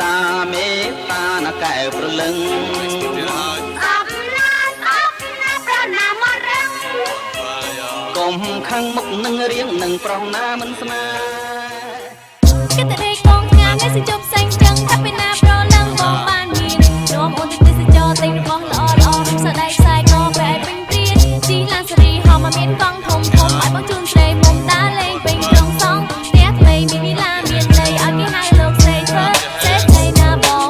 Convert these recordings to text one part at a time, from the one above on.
តាមេតាណកែប្រលឹងកុំខឹងមុខនឹងរៀងនឹងប្រុសណាមិនស្នេហ៍គិតតែកងងานនេះសិជប់សេងចឹងថាពេលណាប្រលឹងបងបានមាននោមអូនទៅទេសចរទិញរបស់ល្អល្អសដៃខ្សែកបែបពេញព្រានជីឡានសេរីហោមកមានកង់ធំធំឲ្យបងជូនស្រីមុំតាលេងពេញក្រុងសងផ្ទះថ្មីមានវិឡាមានលេឲ្យគេហៅលោកស្រីធ្វើសេះស្រីណាបង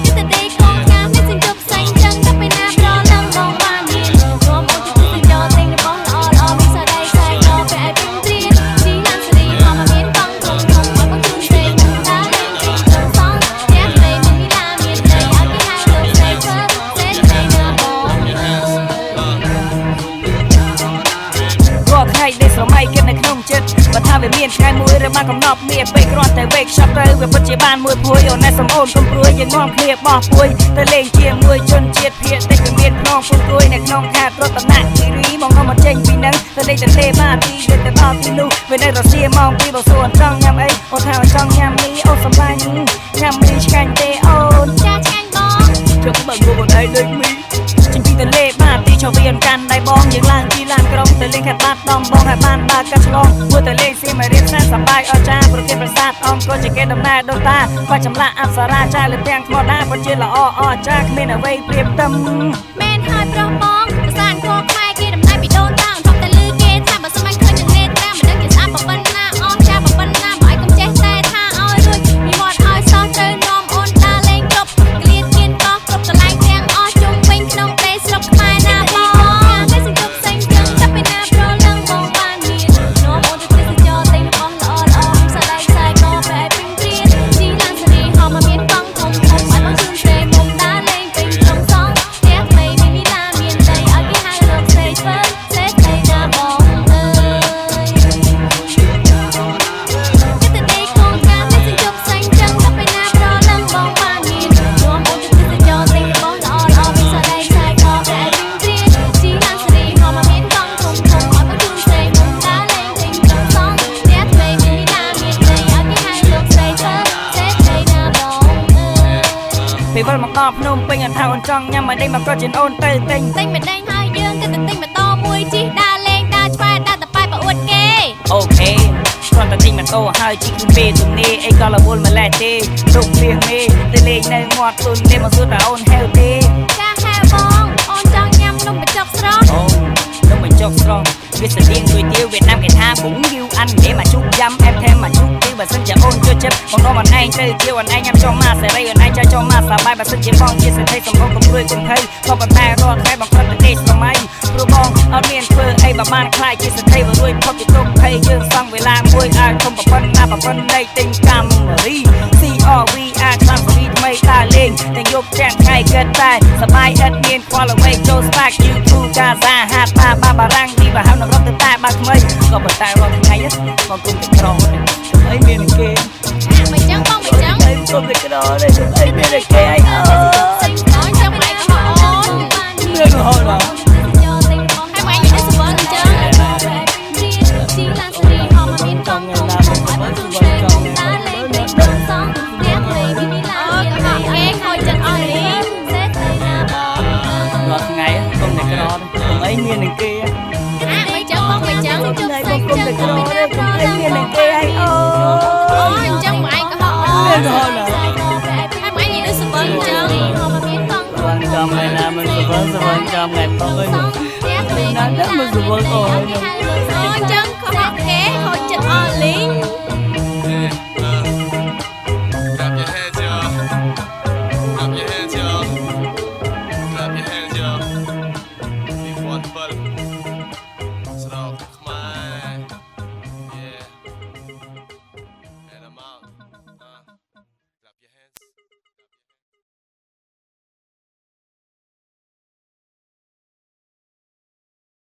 គិតតែកងងานនេះសិជប់សេងចឹងថាពេលណាប្រលឹងបងបានមាននោមអូនទៅទេសចរទិញរបស់ល្អល្អមានសដៃខ្សែកបែបពេញព្រានជីឡានសេរីហោមកមានកង់ធំធំឲ្យបងជូនស្រីមុំតាលេងពេញក្រុងសងផ្ទះថ្មីមានវិឡាមានលេឲ្យគេហៅលោកស្រីធ្វើសេះស្រីណាបងរាល់ថ្ងៃដែលស្រមៃគិតនៅក្នុងចិត្តបើថាវាមានថ្ងៃមួយឬមកកំណប់មានពេកគ្រាន់តែវេកឆាប់ទៅវាពិតជាបានមួយភួយអូនណែសំអូនកុំព្រួយយើងនាំគ្នាបោះពួយទៅលេងជាមួយជនជាតិភាគតិចវាមានខ្នងពុនព្រួយនៅក្នុងខេត្តរតនគិរីមកនាំមកចេញពីនឹងទៅលេងទន្លេបាទីយើងទៅដល់ទីនោះវានៅរសៀលម៉ោង2បើសួរចង់ញ៉ាំអីអូនថាចង់ញ៉ាំនេះអូនសម្លាញ់ញ៉ាំនេះឆ្ងាញ់ទេអូនចាឆ្ងាញ់បងជប់បើងូនអីដូចមីចេញពីទន្លេបាទីចូលវាកាន់ដៃបងយើងឡើងជីឡានក្រុងទៅលេងខេត្តបាត់ដំបងហើយបានដើរកាត់ឆ្លងមួយទៅលេងសៀមរាបសែនសប្បាយអស្ចារ្យប្រទេសប្រាសាទអង្គរជាគេដំណើរដូនតាបាច់ចម្លាក់អប្សរាចារលើទាំងថ្មដាពិតជាល្អអស្ចារ្យគ្មានអ្វីប្រៀបផ្ទឹមមែនហើយប្រុសបងភាសាអង្គរខ្មែរគេដំណើរពីដូនតាធំតែលឺគេថាបើស្មិនឃើញនឹងនេត្រាមិនដឹងគេស្អាតប៉ុណ្ណាអស្ចារ្យប៉ុណ្ណាបើឲ្យកុំចេះតែថាឲ្យរួចមានមាត់ឲ្យសោះត្រូវនាំអូនតាលេងគ្រប់ក្លៀតគៀនកោះគ្រប់កន្លែងទាំងអស់ជុំវិញក្នុងប្រទេសស្រុកខ្មែរណាបងតែសង្កត់សេងចឹងតែពេលណាប្រលឹងបងបានមាននាំអូនទៅទេសចរទិញរបស់ល្អល្អសដៃខ្សែកបែបពេញព្រានជីឡានសេរីហោមកមានកង់ធំធំឲ្យបងជូនស្រីមុំតាលេងពេញក្រុងសងផ្ទះថ្មីមានវិឡាមានដីឲ្យគេហៅលោកស្រីធ្វើសេះស្រីណាបងអើយគិតតែកងងานនេះសិជប់សេងចឹងតែពេលណាប្រលឹងបងបានមាននាំអូនទៅទេសចរទិញរបស់ល្អល្អមានសដៃខ្សែកបែបពេញព្រានជីឡានសេរីហោមកមានកង់ធំធំឲ្យបងជូនស្រីមុំតាលេងពេញក្រុងសងផ្ទះថ្មីមានវិឡាមានដីឲ្យគេហៅលោកស្រីធ្វើសេះស្រីណាបងអើយពេលវិលមកដល់ភ្នំពេញអត់ថាអូនចង់ញ៉ាំមិនដេញមកក៏ជិនអូនទៅទិញមិនដេញហើយយើងគិតតែទិញម៉ូតូមួយជិះដើរលេងដើរឆ្វែដើរតប៉ែប្រអួតគេអូខេគ្រាន់តែទិញម៉ូតូហើយជិះពីពេលទំនេរអីក៏រវល់ម្លេះទេរុកព្រៀងមេទៅលេងនៅមាត់ទុនទេមកសួរតើអូនហេវទេចាហេវបងអូនចង់ញ៉ាំនំបញ្ចុកស្រស់អូនំបញ្ចុកស្រស់វាស្តៀងដូចទាវវៀតណាមគេថាប៊ុងយូអានទេមកជុកយ៉ាំអែមថែមមកជុកទេបើសិនជាអូនចូលចិត្តបងនាំអូនឯងទៅជាអូនឯងញ៉ាំចង់មកសេរីអូនឯងចង់ចង់មកសប្បាយបើសិនជាបងជាសេដ្ឋីសំបងកុំព្រួយកុំភ័យក៏ប៉ុន្តែរាល់ថ្ងៃបងគាត់ទៅទេស្រមៃព្រោះបងអត់មានធ្វើអីបើបានខ្លាចជាសេដ្ឋីបើរួយផុតពីទុកភ័យយើងសង់វេលាមួយឲ្យធំប្រពន្ធណាប្រពន្ធនៃទិញកាមេរី CRV អាចខ្លាំងសេរីថ្មីដើរលេងទាំងយប់ទាំងថ្ងៃគិតតែសប្បាយឥតមានខ្វល់អ្វីចូលស្វាក YouTube កាសាហាត់បារាំងទីបើហៅនរកទៅតែបើថ្មីក៏ប៉ុន្តែរាល់ថ្ងៃបងគុំតែក្រអីមានគេមិនចឹងបងមិនចឹងគុំតែក្រទេអីមានគេអីអូសេងបងចាំមិនឯងក៏អូនមានរហូតដល់ហើយមកឯងនេះសវនចឹងជីឡាសេរីហោមកមានកង់ធំធំឲ្យបងជូនស្រីមុំតាលេងពេញក្រុងសងផ្ទះថ្មីមានវិឡាមានដីគេខូចចិត្តអស់លេងសេះស្រីណាបងរាល់ថ្ងៃគុំតែក្រគុំអីមាននឹងគេមិនចឹងបងមិនចឹងជុំសេងគុំតែក្រទេគុំអីមាននឹងគេអីអូអញ្ចឹងមកឯងក៏ហោមានរហូតដល់ហើយមកឯងនេះសវនចឹងហោមកមានកង់បងចាំឯណាមិនសវនចាំថ្ងៃបងអើយណាស់មិនសវនអូអញ្ចឹងខុសគេខូចចិត្តអស់លេង